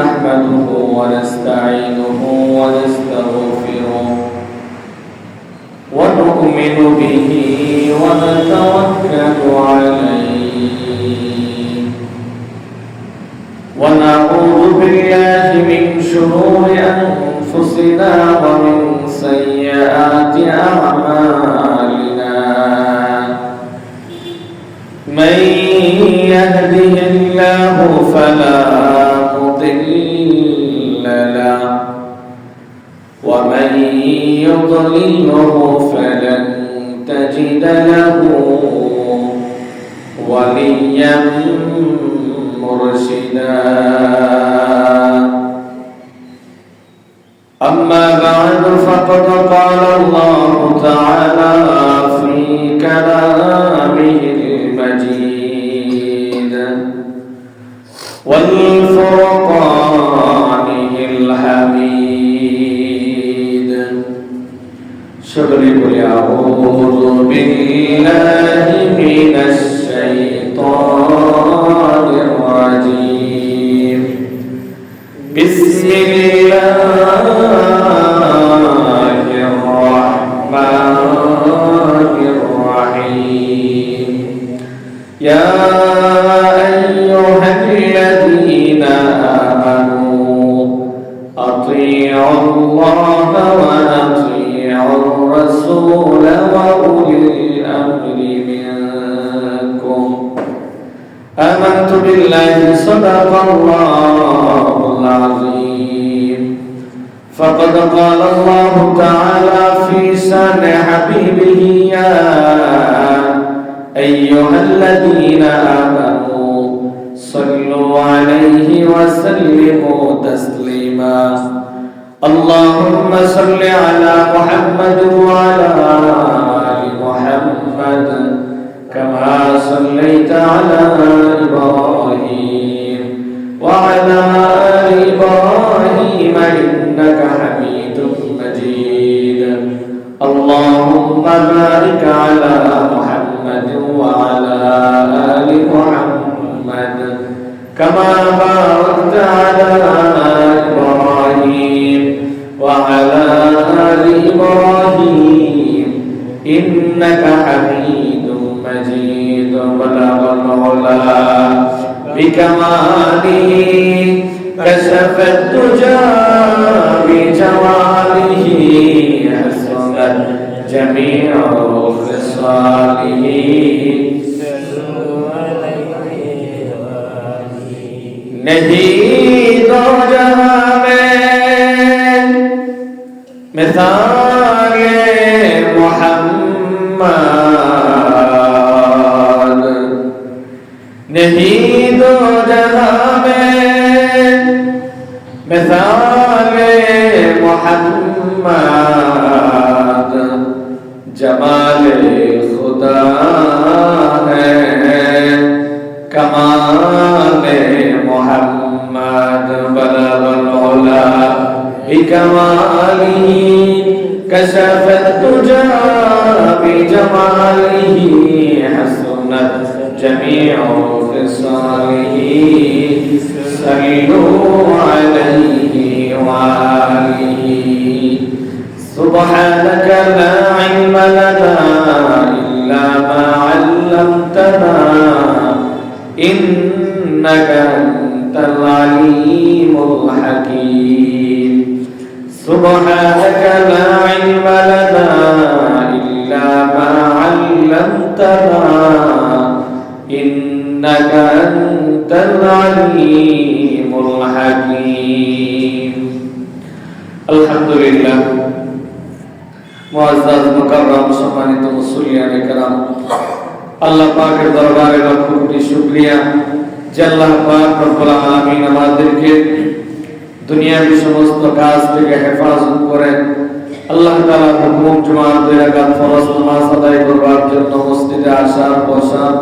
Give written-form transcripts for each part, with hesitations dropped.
نحمده ونستعينه ونستغفره ونؤمن به ونتوكل عليه ونعوذ بالله من شرور أنفسنا ومن سيئات أعمالنا من يهده الله فلا مضل له ومن يضلله فلن تجد له وليا مرشدا أما بعد فقد قال الله تعالى في كلامه المجيد والفرقانه الحميد شكري قولي أعوذ بالله من الشيطان الرجيم بسم الله الرحمن الرحيم يا أيها الذين آمنوا أطيعوا الله وأطيعوا الرسول وأولي الأمر منكم آمنت بالله صدق الله العظيم فقد قال الله تعالى في شان حبيبه يا أيها الذين آمنوا صلوا عليه وسلموا تسليما اللهم صل على محمد وعلى آل محمد كما صليت على إبراهيم وعلى آل إبراهيم إنك حميد مجيد اللهم بارك على محمد وعلى آل محمد كما باركت على إبراهيم وعلى آل إبراهيم إنك حميد مجيد بلغ العلا بكماله كشف الدجى بجماله حسنت جميع خصاله नहीं दो जहां में मिसाले मोहम्मद नहीं दो जहां में मिसाले मोहम्मद जमाले खुदा है कमाले मोहम्मद बलगल उला बिकमालिही कशफत तुजा बिजमालिही हसनत जमीउ खिसालिही सल्लु अलैहि वालिही सुब्हानक ला इल्म लना इल्ला मा अल्लमतना إنك أنت العليم الحكيم سبحانك لا علم لنا إلا ما علمتنا إنك أنت العليم الحكيم الحمد لله معزز مكرم সম্মানিত মুসল্লিয়ান کرام আল্লাহ পাকের দরবারে লাখ কোটি শুকরিয়া যে আল্লাহ পাক রব্বুল আলামিন আমাদেরকে দুনিয়ার সমস্ত কাজ থেকে হেফাজত করেন আল্লাহ তাআলা হুকুম জুমার দুই রাকাত ফরজ নামাজ আদায় করবার জন্য মসজিদে আসার বসার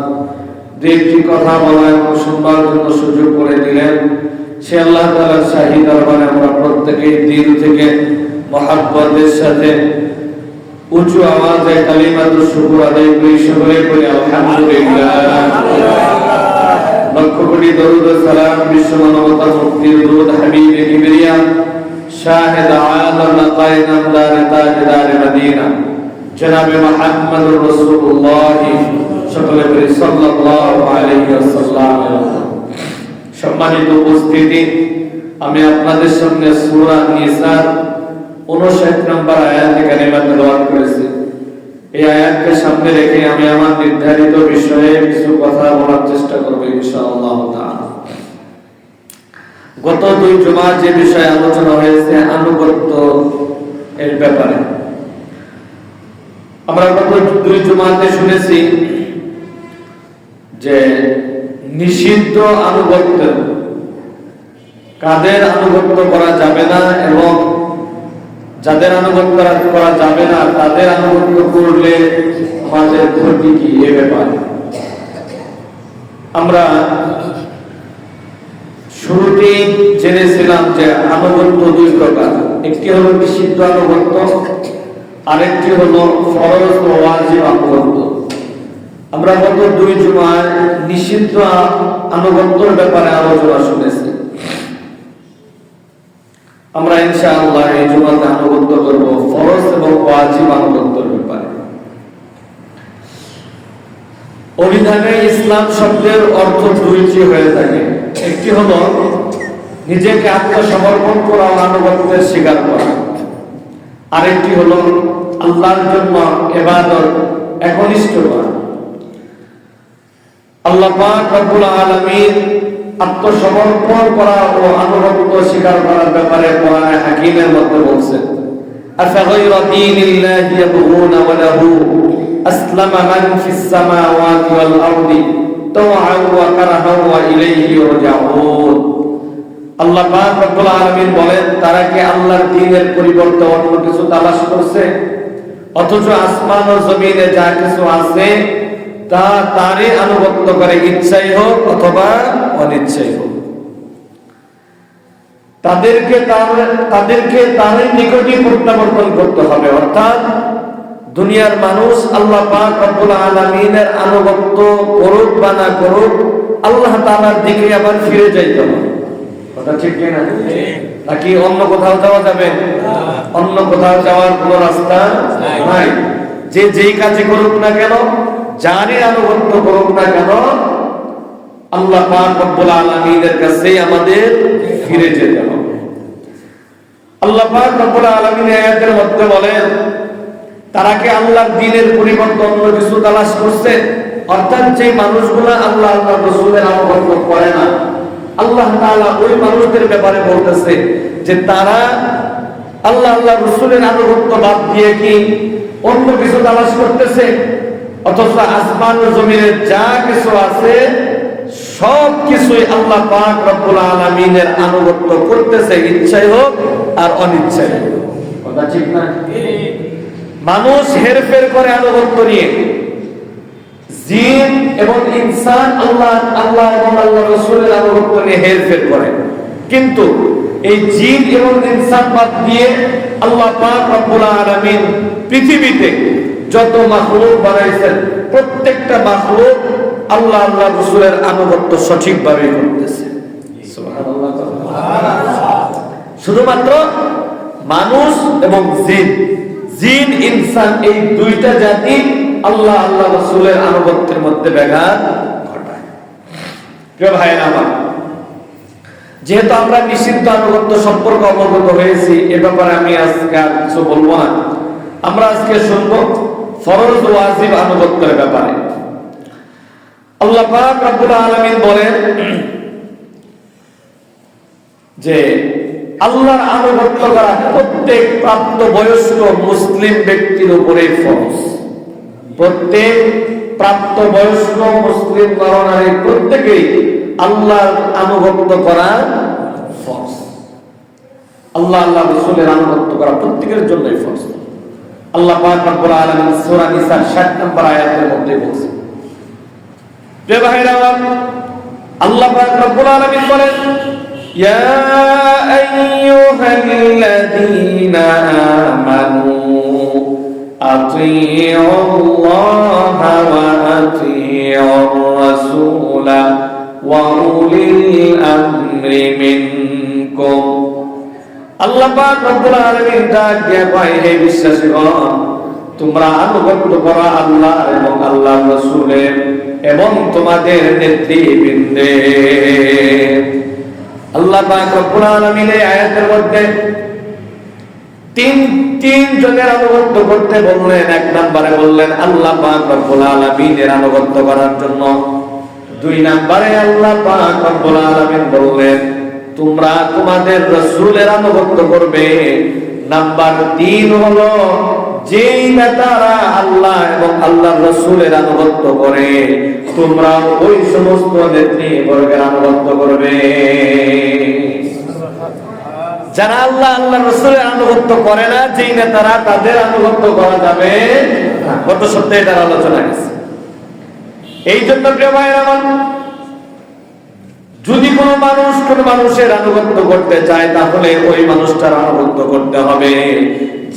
দুইটি কথা বলার ও শুনবার জন্য সুযোগ করে দিলেন সে আল্লাহ তাআলার শাহী দরবারে আমরা প্রত্যেকই দিল থেকে মহব্বতের সাথে উঁচু আওয়াজে কালিমাতুশ শুকর আদায় করি সকলে বলি আলহামদুলিল্লাহ লক্ষ কোটি দরুদ ও সালাম বিশ্ব মানবতার মুক্তির দূত হাবিবে কিবরিয়া শাহেদ আলম নাকায়ে নামদার তাজদার মদিনা জনাবে মুহাম্মদুর রাসূলুল্লাহ সকলে বলি সাল্লাল্লাহু আলাইহি ওয়াসাল্লাম। সম্মানিত উপস্থিতি, আমি আপনাদের সামনে সূরা নিসার 59 নম্বর আয়াতে কারিমা তেলাওয়াত করেছি। এই আয়াতকে সামনে রেখে আমি আমার নির্ধারিত বিষয়ে কিছু কথা বলার চেষ্টা করব ইনশাআল্লাহ তাআলা। গত দুই জুমা যে বিষয়ে আলোচনা হয়েছে আনুগত্য এর ব্যাপারে, আমরা গত দুই জুমাতে শুনেছি যে নিষিদ্ধ আনুগত্য, কাদের আনুগত্য করা যাবে না এবং যাদের আনুগত্য করা যাবে না তাদের আনুগত্য করলে আমাদের ক্ষতি কি, এ ব্যাপারে আমরা শুরুতেই জেনেছিলাম যে আনুগত্য দুই প্রকার। একটি হলো নিষিদ্ধ আনুগত্য, আরেকটি হলো ফরজ ও ওয়াজিব আনুগত্য। আমরা গত দুই জুমায় নিষিদ্ধ আনুগত্যের ব্যাপারে আলোচনা শুনেছি। আমরা ইনশাআল্লাহ এই জুমাতে আনুগত্য করব ফরজ এবং ওয়াজিব আনুগত্যের ব্যাপারে। অভিধানে ইসলাম শব্দের অর্থ দুইটি হয়ে থাকে। একটি হলো নিজেকে আত্মসমর্পণ করা ও আনুগত্যের স্বীকার করা, আরেকটি হলো আল্লাহর জন্য ইবাদত একনিষ্ঠ করা। আল্লাহ পাক রব্বুল আলামিন আত্মসমর্পণ করা ও আনুগত্য স্বীকার করার ব্যাপারে কোরআনে হাকিমের মধ্যে বলছেন, আফাগায়রা দীনিল্লাহি ইয়াবগুনা ওয়া লাহু আসলামা মান ফিস সামাওয়াতি ওয়াল আরদি তাওআন ওয়া কারাহান ওয়া ইলাইহি ইরজাউন। আল্লাহ পাক রব্বুল আলামিন বলেন, তারা কি আল্লাহর দ্বীনের পরিবর্তে অন্য কিছু তালাশ করছে, অথচ আসমান ও জমিনে যা কিছু আছে তা তারই আনুগত্য করে, ইচ্ছাই হোক অথবা অনিচ্ছাই হোক। তাদেরকে তারই নিকটই প্রত্যাবর্তন করতে হবে। অর্থাৎ দুনিয়ার মানুষ আল্লাহ পাক রব্বুল আলামিনের আনুগত্য করুক বা না করুক, আল্লাহ তাআলার দিকে আবার ফিরে যাইতে হবে। কথা ঠিক কি না? নাকি অন্য কোথাও যাওয়া যাবে? অন্য কোথাও যাওয়ার কোনো রাস্তা নাই। যে যেই কাজে করুক না কেন, যারই আনুগত্য করুক না কেন, আল্লাহ পাক রব্বুল আলামিনের কাছে আমাদের ফিরে যেতে হবে। আল্লাহ পাক রব্বুল আলামিন আয়াতের মধ্যে বলেন, তারা কি আল্লাহর দ্বীনের পরিবর্তে অন্য কিছু তালাশ করছে? অর্থাৎ যে মানুষগুলো আল্লাহ আল্লাহর রাসূলের আনুগত্য করে না, আল্লাহ তাআলা ওই মানুষদের ব্যাপারে বলতেছে যে তারা আল্লাহ আল্লাহর রাসূলের আনুগত্য বাদ দিয়ে কি অন্য কিছু তালাশ করতেছে, অথচ আসমান ও জমিনে যা কিছু আছে সব কিছুই আল্লাহ পাক রব্বুল আলামিনের আনুগত্য করতেছে, ইচ্ছাই হোক আর অনিচ্ছাই হোক। কথা ঠিক না? মানুষ হেরফের করে আনুগত্য নিয়ে, জিন এবং ইনসান আল্লাহ এবং আল্লাহর রাসূলের আনুগত্য নিয়ে হেরফের করে। কিন্তু এই জিন এবং ইনসান বাদ দিয়ে আল্লাহ পাক রব্বুল আলামিন পৃথিবীতে যত মাখলুক বানাইছেন, প্রত্যেকটা মাখলুক আল্লাহ আল্লাহর রাসূলের আনুগত্য সঠিকভাবে করতেছে। সুবহানাল্লাহ। শুধুমাত্র মানুষ এবং জিন ইনসান এই দুইটা জাতি আল্লাহ আল্লাহ রাসূলের আনুগত্যের মধ্যে ব্যাঘাত ঘটায়। প্রিয় ভাইরা আমার, যেহেতু আমরা নিষিদ্ধ আনুগত্য সম্পর্কে অবগত হয়েছি, এ ব্যাপারে আমি আজকে আর কিছু বলবো না। আমরা আজকে শুনবো ফরজ ও ওয়াজিব আনুগত্যের ব্যাপারে। আল্লাহ পাক রব্বুল আলামিন বলেন যে আল্লাহর আনুগত্য করা প্রত্যেক প্রাপ্তবয়স্ক মুসলিম ব্যক্তির উপরে ফরজ। প্রত্যেক প্রাপ্তবয়স্ক মুসলিম নরনারী প্রত্যেকেই আল্লাহর আনুগত্য করা ফরজ। আল্লাহ আল্লাহ রাসূলের আনুগত্য করা প্রত্যেকের জন্যই ফরজ। আল্লাহ পাক রব্বুল আলামিন সূরা নিসার 60 নম্বর আয়াতের মধ্যে বলেছেন, যে ভাইরা আল্লাহ পাক রব্বুল আলামিন বলেন, ইয়া আইয়ুহাল্লাযীনা আমানু আতিউল্লাহা ওয়া আতিউর রাসূলা ওয়া উলিল আমরি মিনকুম। আল্লাহ পাক রব্বুল আলামিন ডাক দিয়ে কয়, হে বিশ্বাসীগণ, তোমরা আনুগত্য করো আল্লাহ এবং আল্লাহর রাসূলের এবং তোমাদের নেতৃবৃন্দের। আল্লাহ পাক রব্বুল আলামিন এই আয়াতের মধ্যে তিন জনের আনুগত্য করতে বললেন। এক নম্বরে বললেন আল্লাহ পাক রব্বুল আলামিনের আনুগত্য করার জন্য। দুই নম্বরে আল্লাহ পাক রব্বুল আলামিন বললেন তোমরা তোমাদের রাসূলের আনুগত্য করবে। নাম্বার 3 হলো যেই নেতারা আল্লাহ এবং আল্লাহর রাসূলের আনুগত্য করে তোমরা ওই সমস্ত নেতৃবর্গের আনুগত্য করবে। যারা আল্লাহ আল্লাহর রাসূলের আনুগত্য করে না, যেই নেতারা, তাদের আনুগত্য করা যাবে না। গত সপ্তাহে এটার আলোচনা গেছে। এই জন্য প্রিয় ভাইরা আমার, যদি কোনো মানুষ কোন মানুষের আনুগত্য করতে চায় তাহলে ওই মানুষটার আনুগত্য করতে হবে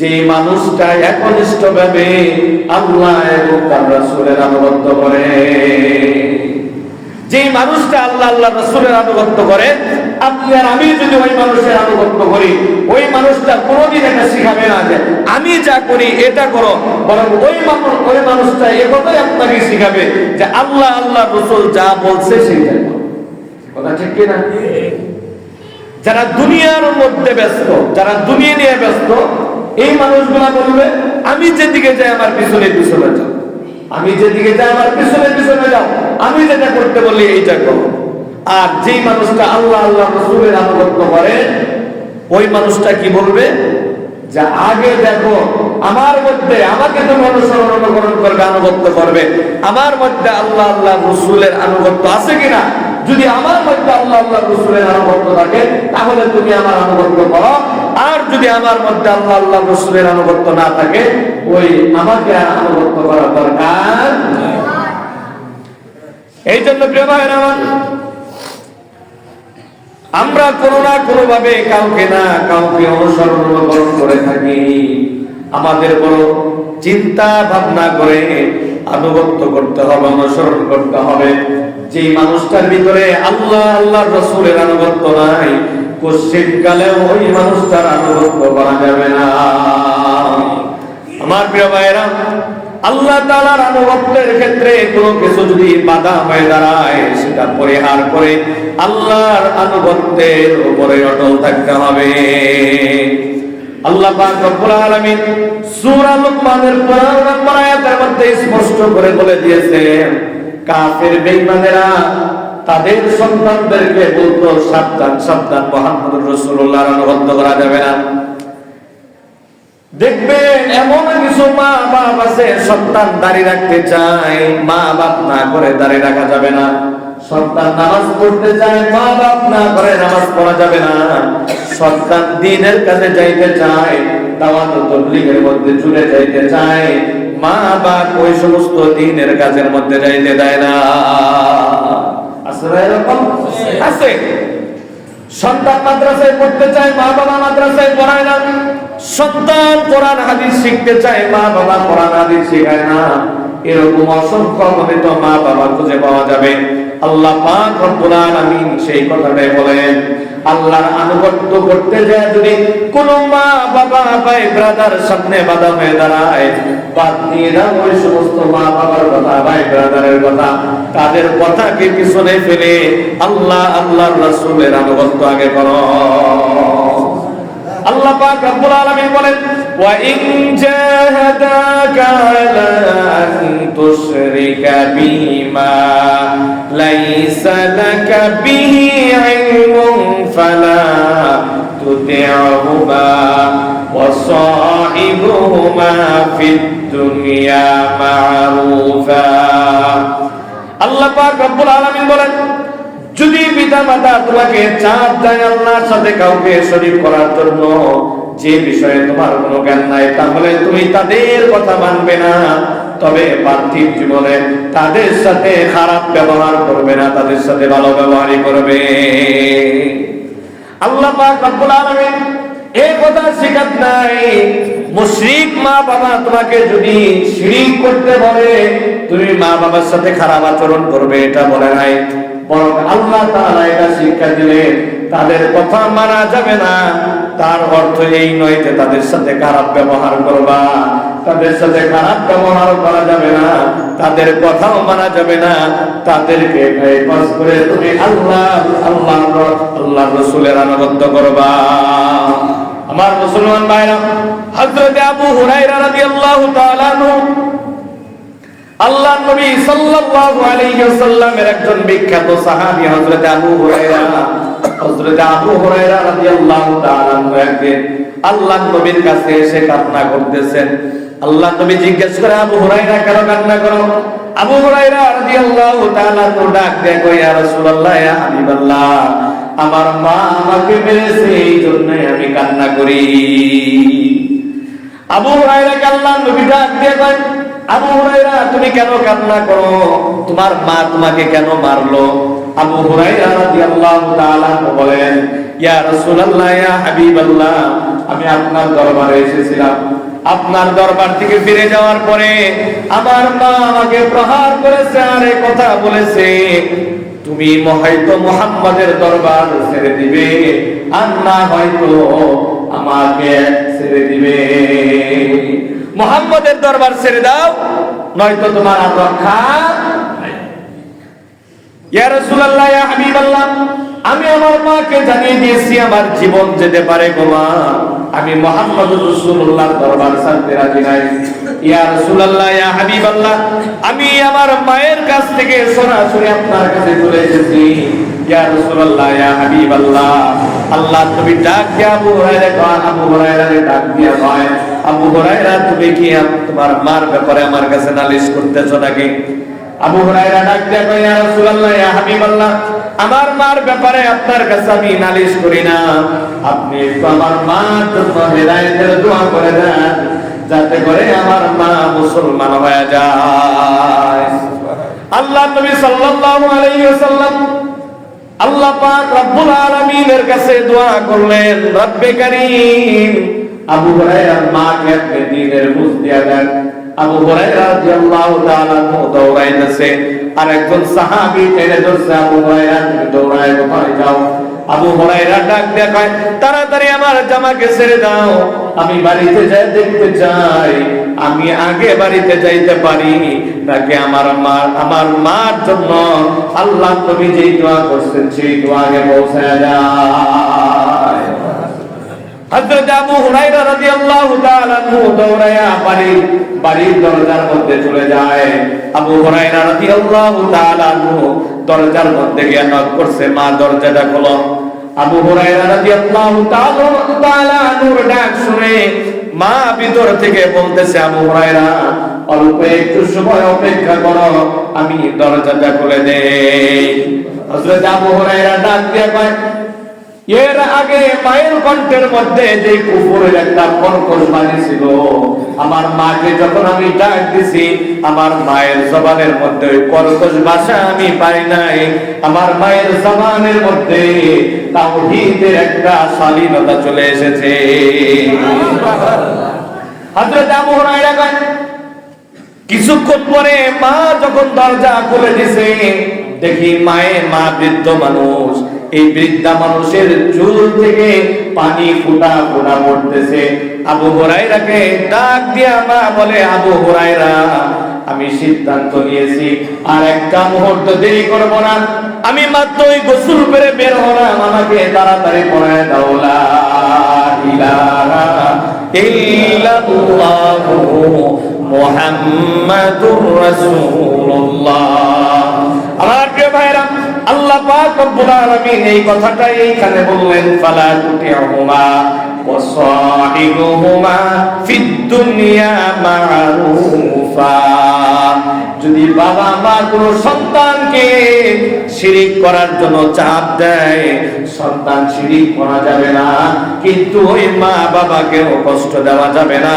যে মানুষটা একনিষ্ঠভাবে আল্লাহ এবং তার রাসূলের আনুগত্য করে। যে মানুষটা আল্লাহ আল্লাহ রাসূলের আনুগত্য করে, আপনি আর আমি যদি ওই মানুষের আনুগত্য করি, ওই মানুষটা কোনোদিন এটা শিখাবে না যে আমি যা করি এটা করো, বরং ওই মানুষটা একথাই আপনাকে শিখাবে যে আল্লাহ আল্লাহ রাসূল যা বলছে সেইটাই করো। কথা ঠিক কি না? যারা দুনিয়ার মধ্যে ব্যস্ত, যারা দুনিয়া নিয়ে ব্যস্ত, এই মানুষগুলা বলবে আমি যেদিকে যাই আমার পিছনে পিছনে যাও, আমি যেদিকে যাই আমার পিছনে পিছনে যাও, আমি যেটা করতে বলি এইটা করো। আর যেই মানুষটা আল্লাহ আল্লাহ রাসূলের আনুগত্য করে, ওই মানুষটা কি বলবে যে আগে দেখো আমার মধ্যে, আমাকে তুমি অনুসরণ অনুকরণ করবে, আনুগত্য করবে, আমার মধ্যে আল্লাহ আল্লাহ রাসূলের আনুগত্য আছে কিনা। যদি আমার মধ্যে আল্লাহ আল্লাহ রাসূলের আনুগত্য থাকে তাহলে তুমি আমার আনুগত্য করো, আর যদি আমার মধ্যে আল্লাহ আল্লাহ রাসূলের আনুগত্য না থাকে ওই আমাকে আনুগত্য করার দরকার। এই জন্য প্রিয় ভাইরা আমার, আমরা কোনো না কোনো ভাবে কাউকে না কাউকে অনুসরণ অনুকরণ করে থাকি। আমাদের বড় চিন্তা ভাবনা করে আনুগত্য করতে হবে, অনুসরণ করতে হবে। যে মানুষটার ভিতরে আল্লাহ আল্লাহর রাসূলের আনুগত্য নাই, কোশ্চিন কালেও ওই মানুষটার আনুগত্য করা যাবে না। আমার প্রিয় ভাইরা, আল্লাহ তাআলার আনুগত্যের ক্ষেত্রে কোনো কিছু যদি বাধা হয়ে দাঁড়ায় সেটা পরিহার করে আল্লাহর আনুগত্যের উপরে অটল থাকতে হবে। আল্লাহ পাক রব্বুল আলামিন সূরা লুকমানের 15 নম্বর আয়াতের মধ্যে স্পষ্ট করে বলে দিয়েছেন, কাফের বেঈমানেরা তাদের সন্তানদেরকে বলতো সাবধান সাবধান, মুহাম্মদুর রাসূলুল্লাহর আনুগত্য করা যাবে না। দেখবেন এমন কিছু মা বাপ আছে সন্তান দাড়ি রাখতে চায়, মা বাপ না করে দাড়ি রাখা যাবে না। সন্তান নামাজ পড়তে চায়, মা বাপ না করে নামাজ পড়া যাবে না। সন্তান দ্বীনের কাছে যাইতে চায়, দাওয়াত ও তাবলীগের মধ্যে জুড়ে যাইতে চায়, মা বাপ ওই সমস্ত দ্বীনের কাজের মধ্যে যাইতে দেয় না। আছে না এরকম? আছে। সন্তান মাদ্রাসায় পড়তে চায়, মা বাবা মাদ্রাসায় পড়ায় না। সন্তান কোরআন হাদিস শিখতে চায়, মা বাবা কোরআন হাদিস শেখায় না। এরকম অসংখ্য অগণিত মা বাবা খুঁজে পাওয়া যাবে। আল্লাহ পাক রব্বুল আলামিন সেই কথাটাই বলেন, আল্লাহর আনুগত্য করতে যায় যদি কোন মা বাবা ভাই ব্রাদার সামনে বাধা হয়ে দাঁড়ায়, বাদ দিয়ে দাও ওই সমস্ত মা বাবার কথা, ভাই ব্রাদারের কথা, তাদের কথাকে পিছনে ফেলে আল্লাহ আল্লাহর রাসূলের আনুগত্য আগে করো। আল্লাহ পাক রব্বুল আলামিন বলেন, ওয়া ইন জাহাদাকা আলা আন তুশরিকা বিমা লাইসা লাকা বিহি ইলমুন ফালা তুতি'হুমা ওয়া সাহিবহুমা ফিদ দুনিয়া মা'রুফা। আল্লাহ পাক রব্বুল আলামিন বলেন, যদি পিতামাতা তোমাকে চাপ দেয় আল্লাহর সাথে কাউকে শরীক করার জন্য, যে বিষয়ে তোমার কোনো জ্ঞান নাই, তাহলে তুমি তাদের কথা মানবে না, তবে পার্থিব জীবনে তাদের সাথে খারাপ ব্যবহার করবে না, তাদের সাথে ভালো ব্যবহারই করবে। আল্লাহ পাক রব্বুল আলামিন এই কথা শিখাত নাই। মুশরিক মা বাবা তোমাকে যদি শিরিক করতে বলে তুমি মা বাবার সাথে খারাপ আচরণ করবে, এটা বলে নাই। বরং আল্লাহ তাআলা এটা শিক্ষা দিলেন তাদের কথা মানা যাবে না। তার অর্থ এই নয় যে তাদের সাথে খারাপ ব্যবহার করবা, তাদের সাথে খারাপ ব্যবহার করা যাবে না, তাদের কথাও মানা যাবে না। তাদেরকে বাইপাস করে তুমি আল্লাহ রাসূলের আনুগত্য করবা। আমার মুসলমান ভাইরা, হযরত আবু হুরায়রা রাদিয়াল্লাহু তাআলা আনহু আল্লাহর নবী সাল্লাল্লাহু আলাইহি ওয়াসাল্লামের একজন বিখ্যাত সাহাবী হযরত আবু হুরায়রা রাদিয়াল্লাহু তাআলা আনহু একদিন আল্লাহর নবীর কাছে এসে কান্না করতেছেন। আল্লাহর নবী জিজ্ঞেস করে, আবু হুরায়রা কেন কান্না করো? আবু হুরায়রা রাদিয়াল্লাহু তাআলা আনহু ডাক দিয়ে কয়, ইয়া রাসূলুল্লাহ, ইয়া হাবিবাল্লাহ, আমার মা আমাকে মেরেছে, এই জন্য আমি কান্না করি। আবু হুরায়রা আল্লাহর নবী ডাক দিয়ে কয়, আবু হুরায়রা তুমি কেন কান্না করো? তোমার মা তোমাকে কেন মারলো? আবু হুরায়রা রাদিয়াল্লাহু তাআলা বলেন, ইয়া রাসূলুল্লাহ, ইয়া হাবিবাল্লাহ, আমি আপনার দরবারে এসেছিলাম। আপনার দরবার থেকে ফিরে যাওয়ার পরে আমার মা আমাকে প্রহার করেছে আর এই কথা বলেছে, তুমি হয়তো মুহাম্মাদের দরবার ছেড়ে দিবে, আর না হয়তো আমাকে ছেড়ে দিবে। মুহাম্মাদের দরবার ছেড়ে দাও, নয়তো তোমার আর রক্ষা নাই। ইয়া রাসূলুল্লাহ, ইয়া হাবিবাল্লাহ, আমি আমার মাকে জানিয়ে দিয়েছি আমার জীবন যেতে পারে গো মা, আমি মুহাম্মদুর রাসূলুল্লাহর দরবার ছাড়তে রাজি নাই। ইয়া রাসূলুল্লাহ, ইয়া হাবিবাল্লাহ, আমি আমার মায়ের কাছ থেকে সরাসরি আপনার কাছে চলে এসেছি। ইয়া রাসূলুল্লাহ, ইয়া হাবিবাল্লাহ, আল্লাহ তুমি ডাক দিয়া আবু হুরায়রাকে ডাক দিয়া কয়, আবু হুরায়রা তুমি কি তোমার মার ব্যাপারে আমার কাছে নালিশ করতেছো নাকি? আবু হুরায়রা ডাক দিয়া কয়, ইয়া রাসূলুল্লাহ, ইয়া হাবিবাল্লাহ, আমার মার ব্যাপারে আপনার কাছে আমি নালিশ করি না, আপনি একটু আমার মার জন্য হেদায়েতের দোয়া করে দেন, যাতে করে আমার মা মুসলমান হয়ে যায়। আল্লাহ নবী সাল্লাল্লাহু আলাইহি ওয়াসাল্লাম আল্লাহ পাক রব্বুল আলামিনের কাছে দোয়া করলেন, রব্বে কারীম, আবু হুরায়রার মাকে আপনি দ্বীনের বুঝ দিয়া দেন। আবু হুরায়রা রাদিয়াল্লাহু তাআলা দৌড়াইতেছে, আর একজন সাহাবী টেনে ধরছে, আবু হুরায়রা তুমি দৌড়ায় কোথায় যাও? আবু হুরায়রা ডাক দিয়ে কয়, তাড়াতাড়ি আমার জামাকে ছেড়ে দাও, আমি বাড়িতে যাই দেখতে চাই, আমি আগে বাড়িতে যাইতে পারি নাকি আমার মার জন্য আল্লাহ নবী যেই দোয়া করছেন সেই দোয়া আগে পৌঁছায় যায়। হযরত আবু হুরায়রা রাদিয়াল্লাহু তাআলা দৌড়ায়া বাড়ির দরজার মধ্যে চলে যায়। আবু হুরায়রা রাদিয়াল্লাহু তাআলা দরজার মধ্যে গিয়ে নক করছে, মা দরজাটা খোলো। আবু হুরায়রা রাদিয়াল্লাহু তাআলা ডাক শুনে মা ভিতর থেকে বলতেছে, আবু হুরায়রা অল্প একটু সময় অপেক্ষা করো, আমি দরজাটা খুলে দেই। হযরত আবু হুরায়রা ডাক দিয়ে কয়, এর আগে মায়ের কণ্ঠের মধ্যে যে কুফরের একটা কর্কশ বাণী ছিল, আমার মাকে যখন আমি ডাক দিছি আমার মায়ের জবানের মধ্যে ওই কর্কশ ভাষা আমি পাই নাই, আমার মায়ের জবানের মধ্যে তাওহীদের একটা শালীনতা চলে এসেছে। হযরত আবু হুরায়রা কয়, কিছুক্ষণ পরে মা যখন দরজা খুলে দিছে, দেখি মা বৃদ্ধ মানুষ, এই বৃদ্ধা মানুষের চুল থেকে পানি ফোঁটা ফোঁটা পড়তেছে। আবু হুরায়রাকে ডাক দিয়া মা বলে, আবু হুরায়রা, আমি সিদ্ধান্ত নিয়েছি আর একটা মুহূর্ত দেরি করব না, আমি মাত্র ওই গোসল করে বের হলাম, আমাকে তাড়াতাড়ি পড়ায় দাও, লা ইলাহা ইল্লাল্লাহু মুহাম্মাদুর রাসূলুল্লাহ। আমার প্রিয় ভাইরা, আল্লাহ পাক রব্বুল আলামিন এই কথাটা এইখানে বললেন, ফালা তুতিহুমা ওয়া সাহিবুহুমা ফিদ দুনিয়া মা'রুফা। যদি বাবা মা কোনো সন্তানকে শিরিক করার জন্য চাপ দেয়, সন্তান শিরিক করা যাবে না, কিন্তু ওই মা বাবাকেও কষ্ট দেওয়া যাবে না,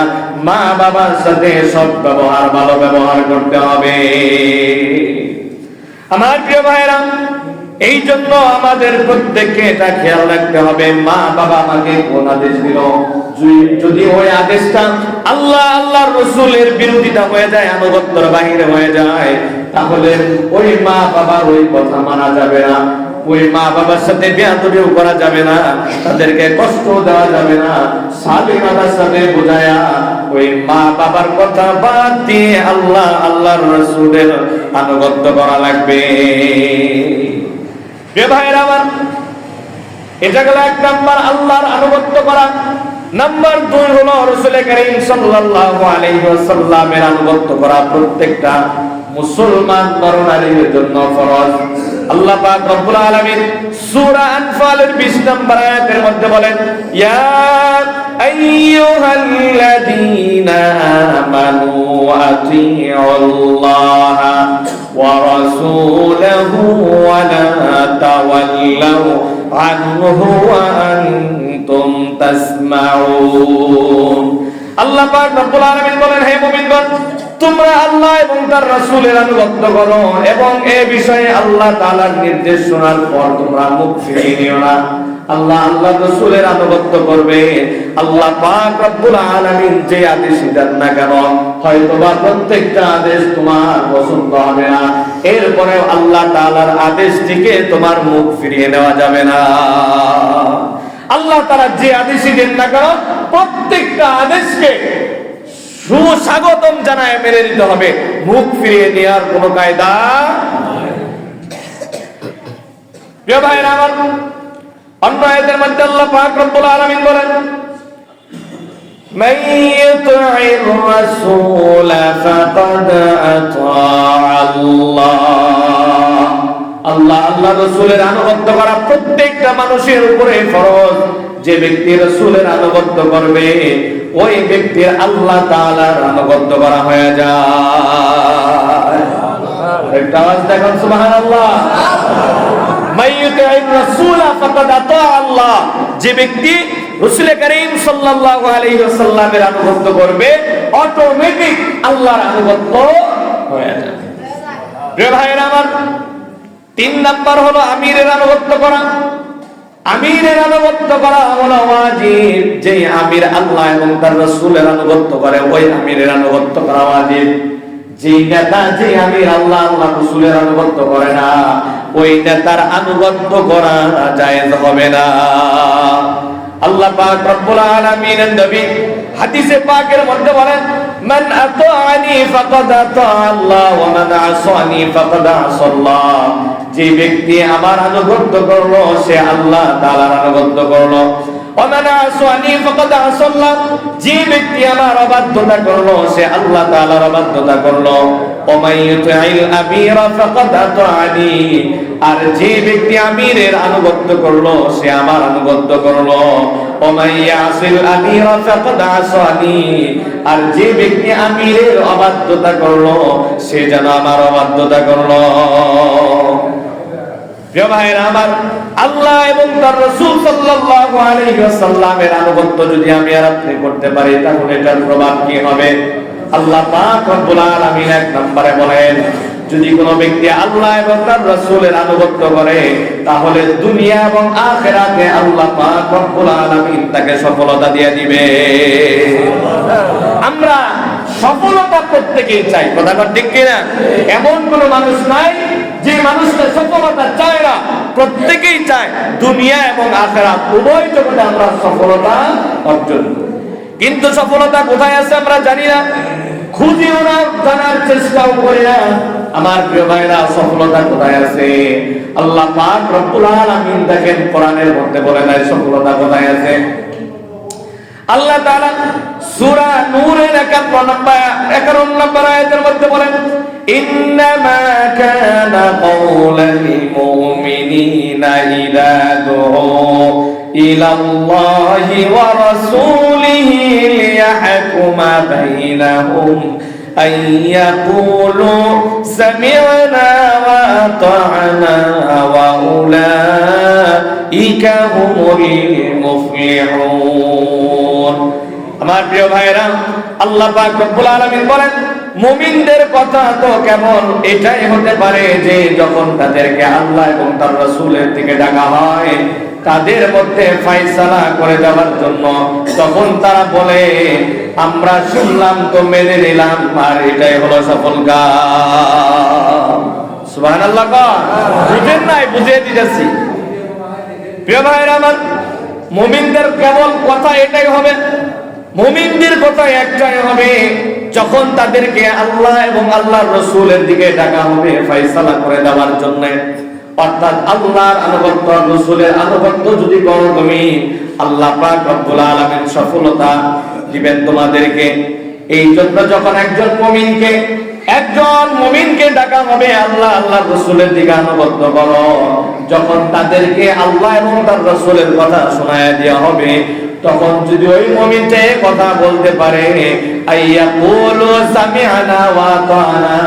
মা বাবার সাথে সৎ ব্যবহার, ভালো ব্যবহার করতে হবে। আমার প্রিয় ভাইরা, এই জন্য আমাদের প্রত্যেককে এটা খেয়াল রাখতে হবে, মা বাবা আমাকে কোন আদেশ দিল, যদি ওই আদেশটা আল্লাহর রাসূলের বিরোধিতা হয়ে যায়, আনুগত্যের বাহিরে হয়ে যায়, তাহলে ওই মা বাবার ওই কথা মানা যাবে না, ওই মা বাবার সাথে বেয়াদবিও করা যাবে না, তাদেরকে কষ্ট দেওয়া যাবে না। স্বাধীনতার সাথে বোঝায়া ওই মা বাবার কথা বাদ দিয়ে আল্লাহ আল্লাহর রাসূলের আনুগত্য করা লাগবে। ভাইরা আমার, এটা গেল এক নাম্বার আল্লাহর আনুগত্য করা। নাম্বার 2 হলো রাসূল করিম সাল্লাল্লাহু আলাইহি ওয়াসাল্লামের আনুগত্য করা প্রত্যেকটা মুসলমান নর-নারীর জন্য ফরজ। আল্লাহ পাক রব্বুল আলামিন সূরা আনফালের 20 নম্বর আয়াতের মধ্যে বলেন, ইয়া আইয়ুহাল্লাযীনা আমানু আতিউল্লাহা ওয়া রাসূলাহু ওয়া লা তাওয়াল্লাউ আনহু ওয়া আনতুম তাসমাউন। আল্লাহ পাক রব্বুল আলামিন বলেন, হে মুমিনগণ, তোমরা আল্লাহ এবং তার রাসূলের আনুগত্য করো এবং এই বিষয়ে আল্লাহ তাআলার নির্দেশ শোনার পর তোমরা মুখ ফিরিয়ে নিও না। আল্লাহ আল্লাহর রাসূলের আনুগত্য করবে। আল্লাহ পাক রব্বুল আলামিন যে আদেশ দেন না কেন, হয়তোবা প্রত্যেকটা আদেশ তোমার পছন্দ হবে না, এরপরেও আল্লাহ তাআলার আদেশ থেকে তোমার মুখ ফিরিয়ে নেওয়া যাবে না। আল্লাহ তাআলা যে আদেশই দেন না কেন, প্রত্যেকটা আদেশকে সুস্বাগতম জানায় মেনে নিতে হবে, মুখ ফিরিয়ে নেওয়ার কোনো কায়দা প্রিয় ভাইরা আমার। অন্য আয়াতের মধ্যে আল্লাহ পাক রব্বুল আলামিন বলেন, মান ইউতি'ir রাসূল ফাকাদ আতা'আল্লাহ। আল্লাহ আল্লাহর রাসূলের আনুগত্য করা প্রত্যেকটা মানুষের উপরে ফরজ। যে ব্যক্তি রাসূলের আনুগত্য করবে, ওই ব্যক্তির আল্লাহ তাআলার আনুগত্য করা হয়ে যায়। একটা আওয়াজ দেখুন, সুবহানাল্লাহ। মাইয়ুতি'র রাসূল ফাকাদ আতা'আল্লাহ। যে ব্যক্তি রাসূল করিম সাল্লাল্লাহু আলাইহি ওয়াসাল্লামের আনুগত্য করবে, অটোমেটিক আল্লাহর আনুগত্য হয়ে যাবে। প্রিয় ভাইরা আমার, 3 নাম্বার হলো আমিরের আনুগত্য করা। আমিরের আনুগত্য করা হলো ওয়াজিব। যে আমির আল্লাহ এবং তার রাসূলের আনুগত্য করে, ওই আমিরের আনুগত্য করা ওয়াজিব। যে নেতা, যে আমির আল্লাহ আল্লাহ রাসূলের আনুগত্য করে না, ওই নেতার আনুগত্য করা জায়েজ হবে না। আল্লাহ পাক রব্বুল আলামিনের নবী হাদিসে পাকের মধ্যে বলেন, মান আতাআনি ফাকাদ আতাআল্লাহ ওয়া মান আসানি ফাকাদ আসাল্লাহ। যে ব্যক্তি আমার আনুগত্য করলো, সে আল্লাহ তাআলার আনুগত্য করলো। ওয়া মান আসানি ফাকাদ আসাল্লাহ। যে ব্যক্তি আমার অবাধ্যতা করলো, সে আল্লাহ তাআলার অবাধ্যতা করলো। ওয়া মান ইউতি'ল আমিরা ফাকাদ আতাআনি। আর যে ব্যক্তি আমিরের আনুগত্য করলো, সে আমার আনুগত্য করলো। ওয়া মান ইয়াসিল আমিরা ফাকাদ আসানি। আর যে ব্যক্তি আমিরের অবাধ্যতা করলো, সে যেন আমার অবাধ্যতা করলো। প্রিয় ভাইরা আমার, আল্লাহ এবং তার রাসূল সাল্লাল্লাহু আলাইহি ওয়াসাল্লামের আনুগত্য যদি আমি আর আপনি করতে পারি, তাহলে এটার প্রভাব কি হবে? আল্লাহ পাক রব্বুল আলামিন 1 নম্বরে বলেন, যদি কোনো ব্যক্তি আল্লাহ এবং তার রাসূলের আনুগত্য করে, তাহলে দুনিয়া এবং আখিরাতে আল্লাহ পাক রব্বুল আলামিন তাকে সফলতা দিয়ে দিবে। আমরা সফলতা প্রত্যেকেই চাই, কথা ঠিক কিনা? এমন কোন মানুষ নাই যে মানুষটা সফলতা চায় না, প্রত্যেকেই চায় দুনিয়া এবং আখিরাত উভয় জগতে আমরা সফলতা অর্জন করি। কিন্তু সফলতা কোথায় আছে আমরা জানি না, খুঁজিও না, জানার চেষ্টাও করি না। আমার প্রিয় ভাইরা, সফলতা কোথায় আছে? আল্লাহ পাক রব্বুল আলামিন দেখেন কোরআনের মধ্যে বলে দেয় সফলতা কোথায় আছে। আল্লাহ তাআলা সূরা নূরের 51 নম্বর আয়াতের মধ্যে বলেন, ইন্নামা কানা কাওলাল মুমিনিনা ইযা দুউ ইলাল্লাহি ওয়া রাসূলিহি লিয়াহকুমা বাইনাহুম أن يقولوا سمعنا وأطعنا وأولئك هم المفلحون। আমার প্রিয় ভাইরা, আল্লাহ পাক রব্বুল আলামিন বলেন, মুমিনদের কথা তো কেমন এটাই হতে পারে যে যখন তাদেরকে আল্লাহ এবং তার রাসূলের দিকে ডাকা হয়, তাদের মধ্যে ফয়সালা করে দেওয়ার জন্য, তখন তারা বলে, আমরা শুনলাম তো মেনে নিলাম, আর এটাই হলো সফল কাজ। সুবহানাল্লাহ। বুঝেন নাই? বুঝিয়ে দিতেছি। প্রিয় ভাইরা আমার, মুমিনদের কেবল কথা এটাই হবে, মুমিনদের কথা একটাই হবে, যখন তাদেরকে আল্লাহ এবং আল্লাহর রাসূলের দিকে ডাকা হবে ফয়সালা করে দেওয়ার জন্য, অর্থাৎ আল্লাহর আনুগত্য, রাসূলের আনুগত্য যদি করো তুমি, আল্লাহ পাক রব্বুল আলামিন সফলতা দিবেন তোমাদেরকে। এই জন্য যখন একজন মুমিনকে ডাকা হবে আল্লাহ আল্লাহর রাসূলের দিকে আনুগত্য করো, যখন তাদেরকে আল্লাহ এবং তার রাসূলের কথা শোনায় দেওয়া হবে, তখন যদি ওই মুমিনটা কথা বলতে পারে আইয়াকুলু সামি'না ওয়া আতা'না,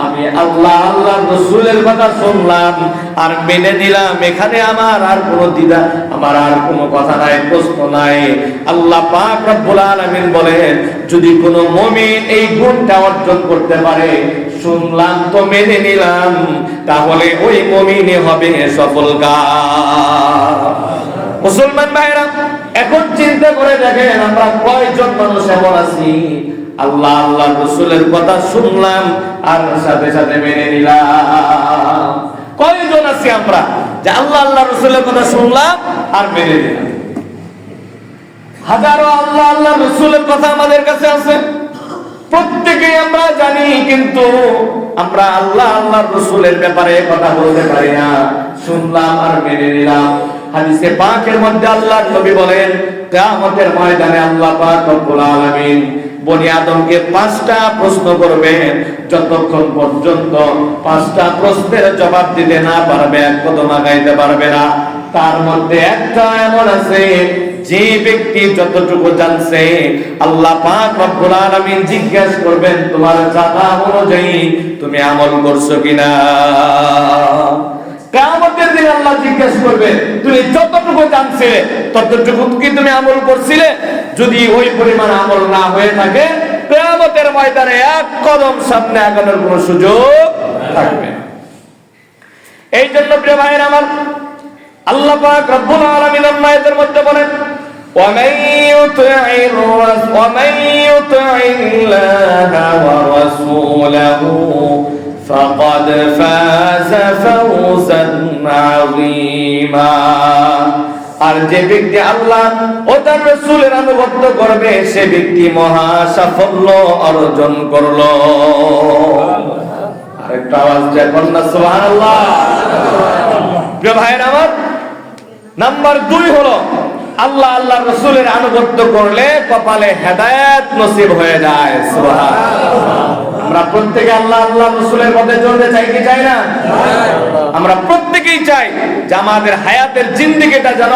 আমি আল্লাহ আল্লাহর রাসূলের কথা শুনলাম আর মেনে নিলাম, এখানে আমার আর কোনো দ্বিধা, আমার আর কোনো কথা নাই, প্রশ্ন নাই। আল্লাহ পাক রব্বুল আলামিন বলেন, যদি কোনো মুমিন এই গুণটা অর্জন করতে পারে, শুনলাম তো মেনে নিলাম, তাহলে ওই মুমিনই হবে সফলকার। মুসলমান ভাইরা, এখন চিন্তা করে দেখেন আমরা কয়জন মানুষ এমন আছি আল্লাহ আল্লাহ রাসূলের কথা শুনলাম আর সাথে সাথে মেনে নিলাম? কয়জন আছি আমরা যে আল্লাহ আল্লাহ রাসূলের কথা শুনলাম আর মেনে নিলাম? হাজারো আল্লাহ আল্লাহ রাসূলের কথা আমাদের কাছে আছে, প্রত্যেকেই আমরা জানি, কিন্তু আমরা আল্লাহ আল্লাহ রাসূলের ব্যাপারে কথা বলতে পারি না। শুনলাম আর মেনে নিলাম। হাদিসে পাকের মধ্যে আল্লাহর নবী বলেন, কিয়ামতের ময়দানে আল্লাহ পাক রব্বুল আলামিন বনি আদমকে 5টা প্রশ্ন করবেন, যতক্ষণ পর্যন্ত 5টা প্রশ্নের জবাব দিতে না পারবে, এক কদম আগাইতে পারবে না। তার মধ্যে একটা এমন আছে, যে ব্যক্তি যতটুকু জানছে আল্লাহ পাক রব্বুল আলামিন জিজ্ঞাসা করবেন তোমার জানা অনুযায়ী তুমি আমল করছো কিনা। কিয়ামতের দিন আল্লাহ জিজ্ঞাসা করবে তুমি যতটুকু জানছিলে ততটুকু কি তুমি আমল করছিলে? যদি ওই পরিমাণ আমল না হয়ে থাকে, কিয়ামতের ময়দানে এক কদম সামনে আগানোর কোনো সুযোগ থাকবে না। এই জন্য প্রিয় ভাইরা আমার, আল্লাহ পাক রব্বুল আলামিন আয়াতের মধ্যে বলেন, ومن يطع الله ورسوله فقد فاز فوزا عظيما। আর যে ব্যক্তি আল্লাহ ও তার রাসূলের আনুগত্য করবে, সে ব্যক্তি মহা সাফল্য অর্জন করলো। আরেকটা আওয়াজ দেন না সুবহানাল্লাহ। প্রিয় ভাইরা আমার, নাম্বার 2 হলো আল্লাহ আল্লাহ রাসূলের আনুগত্য করলে কপালে হেদায়েত নসিব হয়ে যায়। সুবহানাল্লাহ। আমরা প্রত্যেকে আল্লাহ আল্লাহ রাসূলের পথে চলতে চাই কি চাই না? আমরা প্রত্যেকেই চাই যে আমাদের হায়াতের জিন্দেগিটা যেন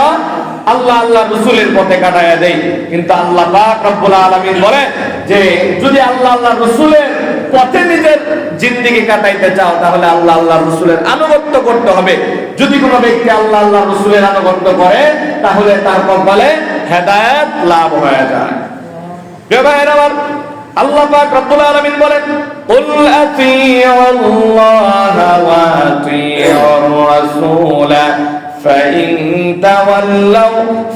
আল্লাহ আল্লাহ রাসূলের পথে কাটায়া দেই। কিন্তু আল্লাহ পাক রব্বুল আলামিন বলে যে যদি আল্লাহ আল্লাহ রাসূলের পথে নিজের জিন্দেগি কাটাইতে চাও, তাহলে আল্লাহ আল্লাহ রাসূলের আনুগত্য করতে হবে। যদি কোনো ব্যক্তি আল্লাহ আল্লাহ রাসূলের আনুগত্য করে, তাহলে তার কপালে হেদায়েত লাভ হয়ে যায়। ভাইরা আমার, আল্লাহ পাক রব্বুল আলামিন বলেন, কুল আতিউল্লাহ ওয়া আতিউর রাসূল ফাইন তাওয়াল্লাউ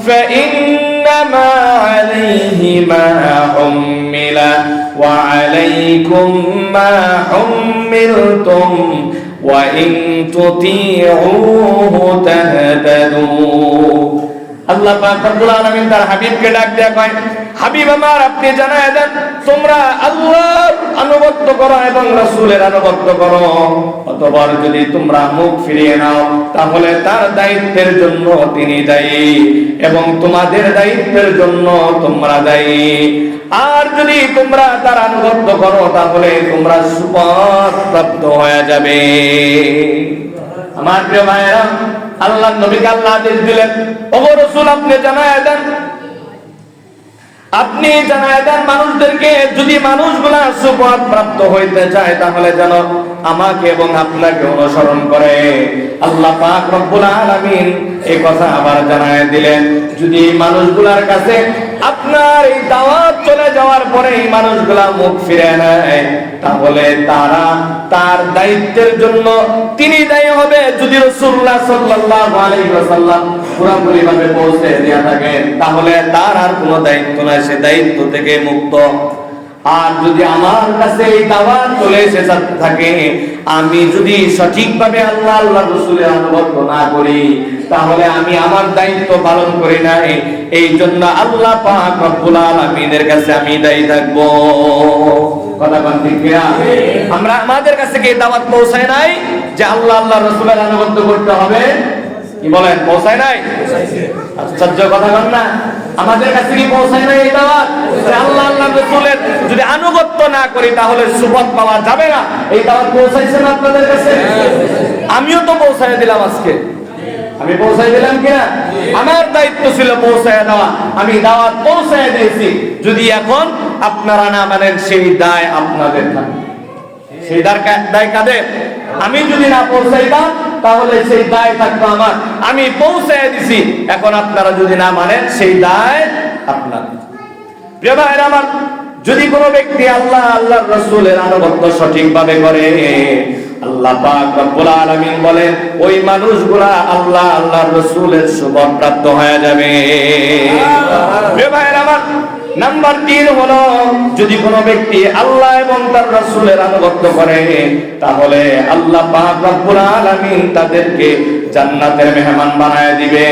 ফাইন্নামা আলাইহি মা হুম্মিলা ওয়া আলাইকুম মা হুম্মিলতুম ওয়া ইন তুতিউহু তাহতাদু। আল্লাহ পাক রব্বুল আলামিন তার হাবিবকে ডাক দেয়া কয়, হাবিব আমার, আপনি জানায় দেন তোমরা আল্লাহর আনুগত্য করো এবং রাসূলের আনুগত্য করো, অতঃপর যদি তোমরা মুখ ফিরিয়ে নাও তাহলে তার দায়িত্বের জন্য তিনি দায়ী এবং তোমাদের দায়িত্বের জন্য তোমরা দায়ী। আর যদি তোমরা তার আনুগত্য করো তাহলে তোমরা সুপথ প্রাপ্ত হয়ে যাবে। আমার প্রিয় ভাইরা, আল্লাহ নবীকে আল্লাহ আদেশ দিলেন, ওগো রাসূল, আপনি জানায় দেন মানুষদেরকে, যদি মানুষগুলা সুপথ প্রাপ্ত হইতে চায় তাহলে যেন আমাকে এবং আপনাকে অনুসরণ করে। আল্লাহ পাক রব্বুল আলামিন এই কথা আবার জানায় দিলেন, যদি মানুষগুলার কাছে আপনার এই দাওয়াত চলে যাওয়ার পরে এই মানুষগুলা মুখ ফিরে নেয়, তাহলে তারা তার দায়িত্বের জন্য তিনি দায়ী হবে। যদি রাসূলুল্লাহ সাল্লাল্লাহু আলাইহি ওয়াসাল্লাম পুরোপুরি ভাবে পৌঁছে দেয়া থাকেন, তাহলে তার আর কোনো দায়িত্ব নাই, সে দায়িত্ব থেকে মুক্ত। আর যদি আমার কাছে এই দাওয়াত চলে এসে থাকে, আমি যদি সঠিকভাবে আল্লাহ আল্লাহ রাসূলের আনুগত্য না করি, তাহলে আমি আমার দায়িত্ব পালন করি নাই। এই জন্য আল্লাহ পাক রব্বুল আলামিনের কাছে আমি দায়ী থাকবো। কথা বলেন ঠিক কিনা? আমরা আমাদের কাছে কি দাওয়াত পৌঁছায় নাই যে আল্লাহ আল্লাহ রাসূলের আনুগত্য করতে হবে? কি বলেন, পৌঁছায় নাই? আশ্চর্য কথা বলেন না, আমাদের কাছে কি পৌঁছায় নাই এই দাওয়াত যে আল্লাহ আল্লাহ রাসূলের যদি আনুগত্য না করি তাহলে সুবহান পাওয়া যাবে না? এই দাওয়াত পৌঁছাইছে না আপনাদের কাছে? আমিও তো পৌঁছায় দিলাম আজকে, আমি পৌঁছায় দিলাম কিনা? আমার দায়িত্ব ছিল পৌঁছায় দেওয়া, আমি দাওয়াত পৌঁছায় দিয়েছি। যদি এখন আপনারা না মানেন, সেই দায় আপনাদের না, সেই দায় কাদের? আমি যদি না পৌঁছাইতাম তাহলে সেই দায় থাকতো আমার, আমি পৌঁছায় দিছি। এখন আপনারা যদি না মানেন, সেই দায় আপনার। প্রিয় ভাইরা আমার, যদি কোনো ব্যক্তি আল্লাহ আল্লাহর রাসূলের আনুগত্য সঠিকভাবে করে, আল্লাহ পাক রব্বুল আলামিন বলেন ওই মানুষগুলা আল্লাহ আল্লাহর রাসূলের সুবহানপ্রাপ্ত হয়ে যাবে। প্রিয় ভাইরা আমার, নাম্বার 3 হলো, যদি কোনো ব্যক্তি আল্লাহ এবং তার রাসূলের আনুগত্য করে, তাহলে আল্লাহ পাক রব্বুল আলামিন তাদেরকে জান্নাতের মেহমান বানায় দিবে।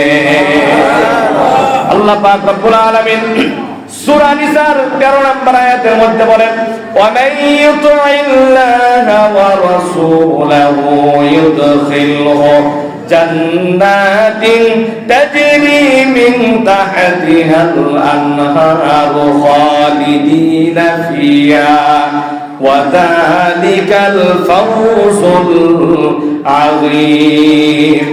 আল্লাহ পাক রব্বুল আলামিন সূরা নিসার 13 নম্বর আয়াতের মধ্যে বলেন, ওয়া মান ইউতি'িল্লাহা ওয়া রাসূলাহু ইউদখিলহু জান্নাতিন তাজরি মিন তাহতিহাল আনহারু খালিদিনা ফিহা ওয়া যালিকাল ফাওজুল আযীম।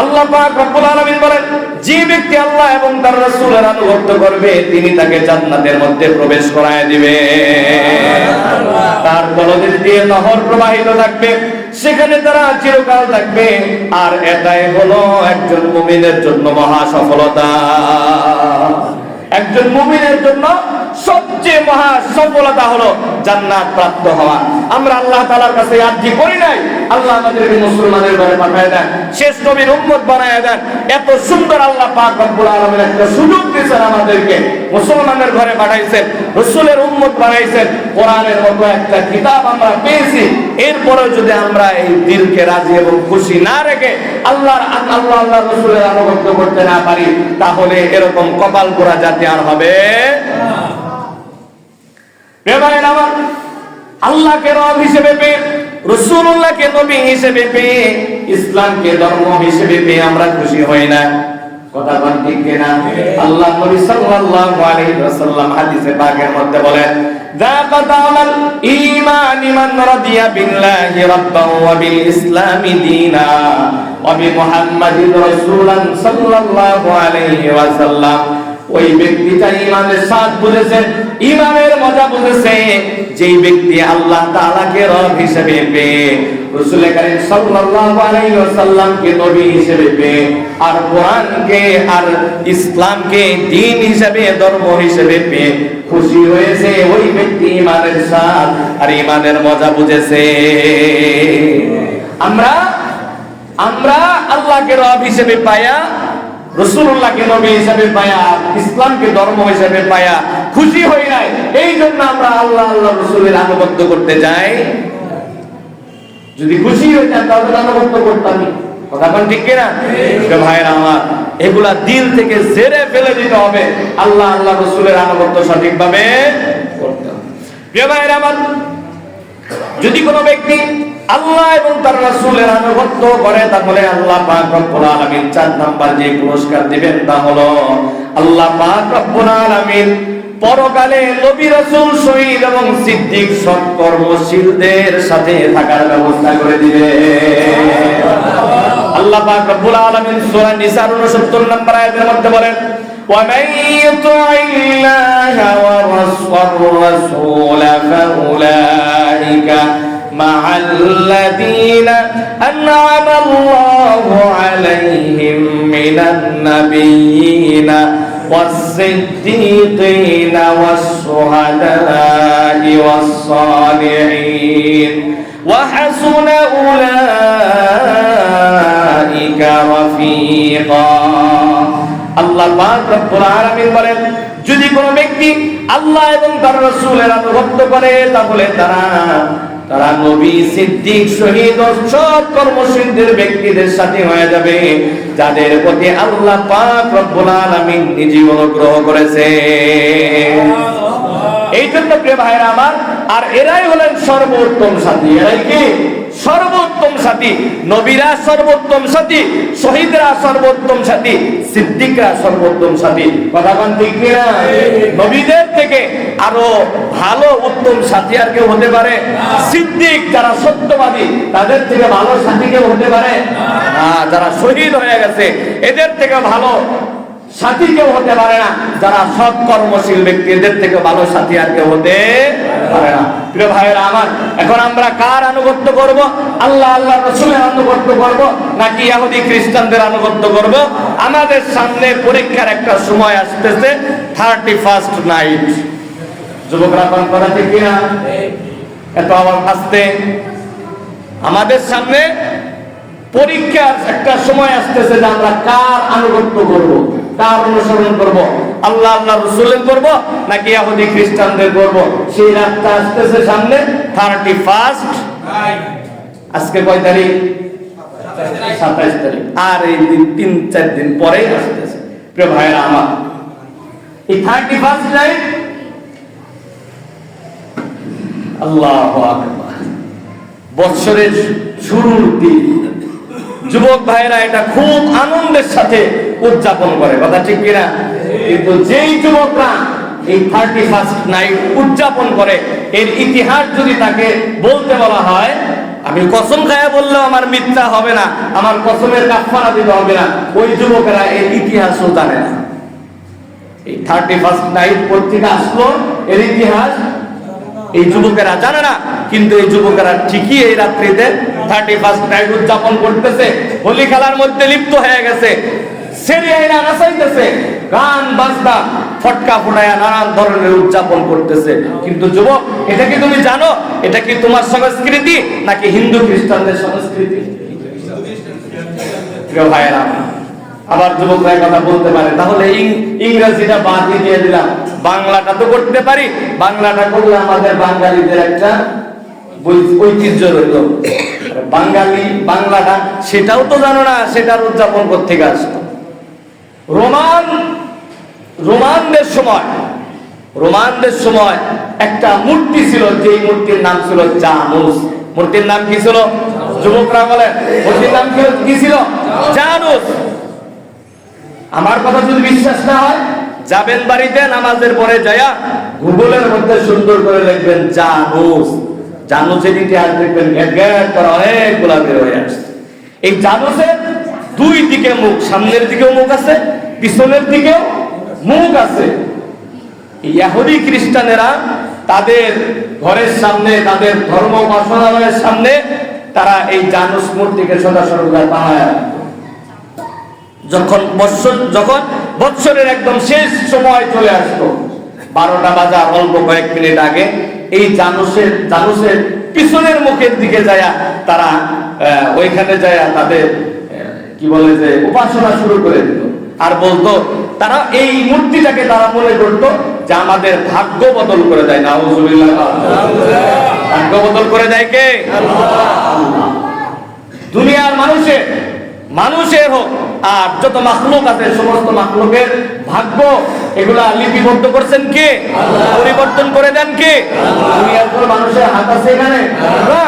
আল্লাহ পাক রব্বুল আলামিন বলেন, যে ব্যক্তি আল্লাহ এবং তার রাসূলের আনুগত্য করবে, তিনি তাকে জান্নাতের মধ্যে প্রবেশ করায় দিবে। তার তলদেশ দিয়ে নহর প্রবাহিত থাকবে, সেখানে তারা চিরকাল থাকবে। আর এটাই হলো একজন মুমিনের জন্য মহা সফলতা। একজন মুমিনের জন্য সবচেয়ে মহা সফলতা হলো জান্নাত প্রাপ্ত হওয়া। আমরা আল্লাহ তাআলার কাছে আরজি করি নাই, আল্লাহ আমাদেরকে মুসলমানের ঘরে পাঠায় দেন, শেষ নবীর উম্মত বানায় দেন। এত সুন্দর আল্লাহ পাক রব্বুল আলামিন একটা সুযোগ দিয়েছেন আমাদেরকে, মুসলমানের ঘরে পাঠাইছেন, রাসূলের উম্মত বানাইছেন, কোরআনের মতো একটা কিতাব আমরা পেয়েছি। এরপরে যদি আমরা এই দিলকে রাজি এবং খুশি না রেখে আল্লাহ রাসূলের আনুগত্য করতে না পারি, তাহলে এরকম কপাল পোড়া জাতি আর হবে না। আমার আল্লাহকে রব হিসেবে পেয়ে, রাসূলুল্লাহকে নবী হিসেবে পেয়ে, ইসলামকে ধর্ম হিসেবে পেয়ে আমরা খুশি হই না। কথা বলেন ঠিক কিনা? আল্লাহ নবী সাল্লাল্লাহু আলাইহি ওয়াসাল্লাম হাদিসে পাকের মধ্যে বলেন, যাকা তাআলাল ঈমান মান রাদিয়া বিল্লাহি রাব্বান ওয়া বিল ইসলামি দীনা ওয়া বি মুহাম্মাদিন রাসূলান সাল্লাল্লাহু আলাইহি ওয়াসাল্লাম। ওই ব্যক্তিটা ঈমানের স্বাদ বুঝেছে, ঈমানের মজা বুঝেছে, যেই ব্যক্তি আল্লাহ তাআলাকে রব হিসেবে পেয়ে, রাসূল করিম সাল্লাল্লাহু আলাইহি ওয়াসাল্লামকে নবী হিসেবে পেয়ে, আর কোরআনকে আর ইসলামকে দ্বীন হিসেবে, ধর্ম হিসেবে পেয়ে খুশি হয়েছে, ওই ব্যক্তি ঈমানের স্বাদ আর ঈমানের মজা বুঝেছে। আমরা আল্লাহকে রব হিসেবে পায়া, রাসূলুল্লাহকে নবী হিসেবে পায়া, ইসলামকে ধর্ম হিসেবে পায়া খুশি হই নাই। এই জন্য আমরা আল্লাহ রাসূলের আনুগত্য করতে যাই। যদি খুশি হইতাম তাহলে আনুগত্য করতামই। কথা বলেন ঠিক কিনা? ভাইরা আমার, এগুলা দিল থেকে ঝেড়ে ফেলে দিতে হবে, আল্লাহ রাসূলের আনুগত্য সঠিকভাবে করতে হবে। প্রিয় ভাইরা আমার, যদি কোনো ব্যক্তি আল্লাহ এবং তার রাসূলের আনুগত্য করে, তাহলে আল্লাহ পাক রব্বুল আলামিন 4 নাম্বার যে পুরস্কার দিবেন তা হলো, আল্লাহ পাক রব্বুল আলামিন পরকালে নবী, রাসূল, শহীদ এবং সিদ্দিক সৎকর্মশীলদের সাথে থাকার ব্যবস্থা করে দিবে। আল্লাহ পাক রব্বুল আলামিন সূরা নিসার 69 নম্বর আয়াতের মধ্যে বলেন, ওয়া মান ইউতি'িল্লাহা ওয়া রাসূলা ফাউলাইকা মা'আল্লাযীনা আন'আমা আল্লাহু আলাইহিম মিনান নাবিয়্যিনা والصديقين والشهداء والصالحين وحسن أولئك رفيقا। আল্লাহ পাক রব্বুল আলামিন বলেন, যদি কোনো ব্যক্তি আল্লাহ এবং তার রাসূলের আনুগত্য করে তাহলে তারা নবী, সিদ্দিক, শহীদ ও সৎ কর্মশীলদের ব্যক্তিদের সাথে হয়ে যাবে, যাদের প্রতি আল্লাহ পাক রব্বুল আলামিন নিজে অনুগ্রহ করেছে। এই জন্য প্রিয় ভাইরা আমার, আর এরাই হলেন সর্বোত্তম সাথী। এরাই কি সর্বোত্তম সাথী? নবীরা সর্বোত্তম সাথী, শহীদরা সর্বোত্তম সাথী, সিদ্দিকরা সর্বোত্তম সাথী। কথা বলেন ঠিক কিনা? নবীদের থেকে আরো ভালো উত্তম সাথী আর কেউ হতে পারে? সিদ্দিক যারা সত্যবাদী, তাদের থেকে ভালো সাথী কেউ হতে পারে? যারা শহীদ হয়ে গেছে এদের থেকে ভালো সাথী কেউ হতে পারে না। যারা সৎ কর্মশীল ব্যক্তি, এদের থেকে ভালো সাথী আর কেউ হতে পারে না। প্রিয় ভাইয়েরা আমার, এখন আমরা কার আনুগত্য করব? আল্লাহ রাসূলের আনুগত্য করব নাকি ইহুদি খ্রিস্টানদের আনুগত্য করব? আমাদের সামনে পরীক্ষার একটা সময় আসতেছে, 31st নাইট। যুবকরা কোন কথা ঠিক কিনা? এত আবার আসতে আমাদের সামনে পরীক্ষার একটা সময় আসতেছে যে আমরা কার আনুগত্য করব, কার অনুসরণ করব, আল্লাহ রাসূলের করব নাকি ইহুদি খ্রিস্টানদের করব? সেই রাতটা আসতেছে সামনে, 31st। আজকে কয় তারিখ? 27 তারিখ। আর এই 3-4 দিন পরেই আসতেছে। প্রিয় ভাইরা আমার, এই 31st নাইট, আল্লাহু আকবার, বছরের শুরুর দিন। যুবক ভাইরা এটা খুব আনন্দের সাথে উদযাপন করে, কথা ঠিক কিনা? কিন্তু যেই যুবকরা এই 31st নাইট উদযাপন করে, এর ইতিহাস যদি তাকে বলতে বলা হয়, আমি কসম খায়া বললেও আমার মিথ্যা হবে না, আমার কসমের কাফারা দিতে হবে না, ওই যুবকেরা এর ইতিহাসও জানে না। এই 31st নাইট পত্রিকা আসলো, এর ইতিহাস এই যুবকেরা জানে না, কিন্তু এই যুবকেরা ঠিকই এই রাত্রিতে 31st নাইট উদযাপন করতেছে, হোলি খেলার মধ্যে লিপ্ত হয়ে গেছে, সেরিয়াইনা নাচাইতেছে, গান বাজনা ফটকা ফুটায়া নানান ধরনের উদযাপন করতেছে। কিন্তু যুবক, এটা কি তুমি জানো এটা কি তোমার সংস্কৃতি নাকি হিন্দু খ্রিস্টানদের সংস্কৃতি? প্রিয় ভাইয়েরা, আবার যুবকরা কথা বলতে পারে, তাহলে ইংরেজিটা বাদ দিয়ে দিলাম, বাংলাটা তো করতে পারি, বাংলাটা করলে আমাদের বাঙালিদের একটা ঐতিহ্য রইল। বাঙালি বাংলাটা সেটাও তো জানো না, সেটার উদযাপন করতে আসতো। রোমানদের সময় একটা মূর্তি ছিল, যে মূর্তির নাম ছিল জানুস। মূর্তির নাম কি ছিল? যুবকরা বলে মূর্তির নাম কি ছিল? জানুস। আমার কথা যদি বিশ্বাস না হয়, যাবেন বাড়িতে নামাজের পরে যায়া গুগলের মধ্যে সুন্দর করে লিখবেন জানুস। জানুসের ইতিহাস দেখবেন, গ্যাট করা অনেকগুলা বের হয়ে আসছে। এই জানুসের দুই দিকে মুখ, সামনের দিকেও মুখ আছে, পিছনের দিকেও মুখ আছে। ইহুদি খ্রিস্টানেরা তাদের ঘরের সামনে, তাদের ধর্ম উপাসনালয়ের সামনে তারা এই জানুস মূর্তিকে সদা সর্বদা বানায়। যখন বৎসরের একদম শেষ সময় চলে আসতো, 12টা বাজার অল্প কয়েক মিনিট আগে, এই জানুসের পিছনের মুখের দিকে যায়া তারা ওইখানে যায়া তাদের কি বলে যে উপাসনা শুরু করে দিত। আর বলতো তারা এই মূর্তিটাকে তারা মনে করতো যে আমাদের ভাগ্য বদল করে দেয়। নাউজুবিল্লাহ। ভাগ্য বদল করে দেয় কে? আল্লাহ। দুনিয়ার মানুষের হোক আর যত মাখলুক আছে, সমস্ত মাখলুকের ভাগ্য এগুলা লিপিবদ্ধ করছেন কে? পরিবর্তন করে দেন কে? দুনিয়ার কোন মানুষের হাত আছে এখানে? না।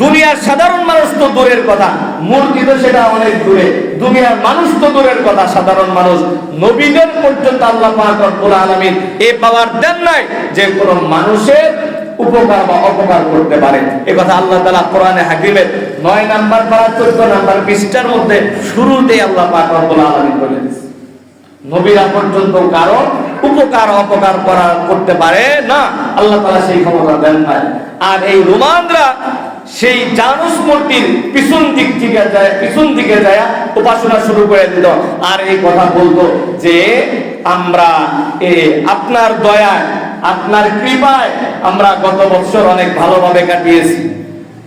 দুনিয়ার সাধারণ মানুষ তো দূরের কথা, মূর্তি তো সেটা অনেক দূরে, দুনিয়ার মানুষ তো দূরের কথা, সাধারণ মানুষ, নবীদের পর্যন্ত আল্লাহ পাক রব্বুল আলামিন এই পাওয়ার দেন নাই যে কোন মানুষের উপকার বা অপকার করতে পারে। এই কথা আল্লাহ তাআলা কোরআনে হাকিমের 9 নাম্বার পারা 14 নাম্বার পৃষ্ঠার মধ্যে শুরুতে আল্লাহ পাক রব্বুল আলামিন বলে দিয়েছে, নবীরা পর্যন্ত কারো উপকার অপকার করতে পারে না, আল্লাহ তাআলা সেই ক্ষমতা দেন নাই। আর এই রোমানরা সেই জানুস মূর্তির পিছন দিকে যায় উপাসনা শুরু করে দিত। আর এই কথা বলতো যে আমরা আপনার দয়ায়, আপনার কৃপায় আমরা গত বছর অনেক ভালোভাবে কাটিয়েছি,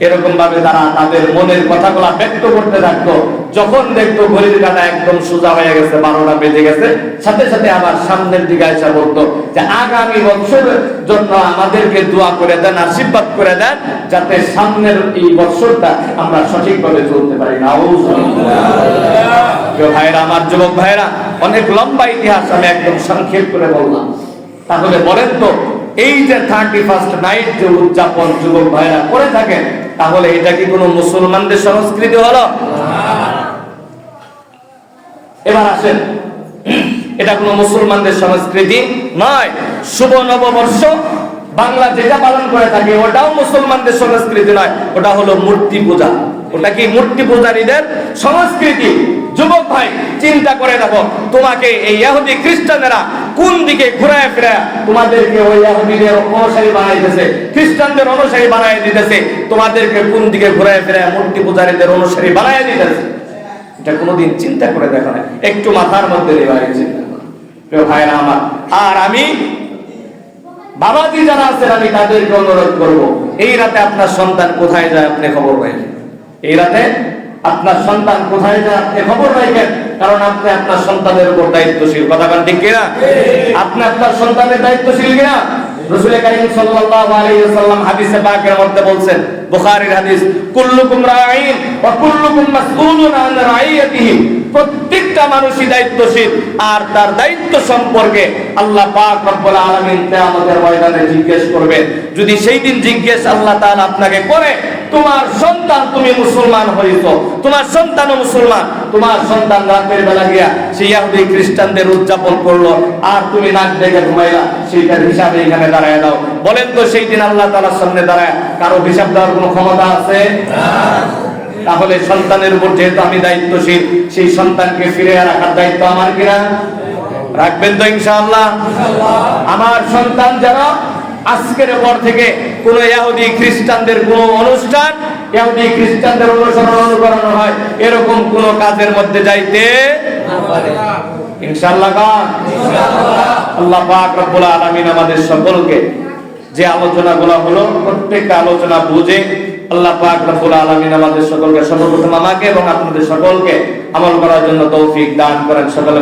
এরকম ভাবে তারা তাদের মনের কথাগুলো ব্যক্ত করতে থাকতো। যখন দেখতো ঘড়ির কাঁটা একদম সোজা হয়ে গেছে, 12টা বেজে গেছে, সাথে সাথে আবার সামনের দিকে এসে বলতো যে আগামী বছরের জন্য আমাদেরকে দোয়া করে দেন, আশীর্বাদ করে দেন, যাতে সামনের এই বছরটা আমরা সঠিকভাবে চলতে পারি। ভাইরা, আমার যুবক ভাইরা, অনেক লম্বা ইতিহাস আমি একদম সংক্ষেপ করে বললাম। তাহলে বলেন তো, এই যে 31st নাইট যে উদযাপন যুবক ভাইরা করে থাকেন, তাহলে এটা কি কোনো মুসলমানদের সংস্কৃতি হলো? এবার আসেন, এটা কোনো মুসলমানদের সংস্কৃতি নয়। শুভ নববর্ষ বাংলা যেটা পালন করে থাকে ওটাও মুসলমানদের সংস্কৃতি নয়, ওটা হলো মূর্তি পূজা। ওটা কি মূর্তি পূজারীদের সংস্কৃতি। যুবক ভাই, চিন্তা করে দেখো, তোমাকে এই ইহুদি খ্রিস্টানেরা কোন দিকে ঘুরায় ফিরায় তোমাদেরকে ওই ইহুদিদের অনুসারী বানাইতেছে, খ্রিস্টানদের অনুসারী বানাই দিতেছে, তোমাদেরকে কোন দিকে ঘুরায় ফিরায় মূর্তি পূজারীদের অনুসারী বানাই দিতেছে। এটা কোনোদিন চিন্তা করে দেখো না, একটু মাথার মধ্যে নেওয়া চিন্তা করো ভাইরা আমার। আর আমি বাবাজি যারা আছেন, আমি তাদেরকে অনুরোধ করবো, এই রাতে আপনার সন্তান কোথায় যায় আপনি খবর রাখেন। এই রাতে আপনার সন্তান কোথায় যায় আপনি খবর রাখেন, কারণ আপনি আপনার সন্তানের উপর দায়িত্বশীল। কথা বলেন ঠিক কিনা? আপনি আপনার সন্তানের দায়িত্বশীল কিনা? রাসূল কারীম সাল্লাল্লাহু আলাইহি ওয়াসাল্লাম হাদিসে পাকের মধ্যে বলছেন, বুখারীর হাদিস, কুল্লুকুম রাঈন ওয়া কুল্লুকুম মাসউলুন আন রাইয়াতিহি। প্রত্যেকটা মানুষই দায়িত্বশীল, আর তার দায়িত্ব সম্পর্কে আল্লাহ পাক রব্বুল আলামিন কিয়ামতের ময়দানে জিজ্ঞেস করবেন। যদি সেই দিন জিজ্ঞেস আল্লাহ তাআলা আপনাকে করে, তোমার সন্তান, তুমি মুসলমান হইছো, তোমার সন্তানও মুসলমান, তোমার সন্তান রাতের বেলা গিয়া সেই ইহুদি খ্রিস্টানদের উদযাপন করলো, আর তুমি নাক ডেকে ঘুমাইলা, সেইটার হিসাবে এখানে দাঁড়ায় দাও। বলেন তো, সেই দিন আল্লাহ তাআলার সামনে দাঁড়ায় কারো হিসাব দেওয়ার কোনো ক্ষমতা আছে? তাহলে সন্তানের উপর যেহেতু আমি দায়িত্বশীল, সেই সন্তানকে ফিরে রাখার দায়িত্ব আমার কিনা? রাখবেন তো ইনশাআল্লাহ? আমার সন্তান যেন আজকের পর থেকে কোন ইহুদি খ্রিস্টানদের কোন অনুষ্ঠান, ইহুদি খ্রিস্টানদের অনুসরণ অনুকরণ হয়, এরকম কোন কাজের মধ্যে যাইতে না পারে। ইনশাআল্লাহ। আল্লাহ পাক রব্বুল আলামিন আমাদের সকলকে যে আলোচনাগুলো হলো প্রত্যেকটা আলোচনা বুঝে আল্লাহ পাক রব্বুল আলামিন আমাদের সকলকে, সর্বপ্রথম আমাকে এবং আপনাদের সকলকে আমল করার জন্য তৌফিক দান করেন। সকলে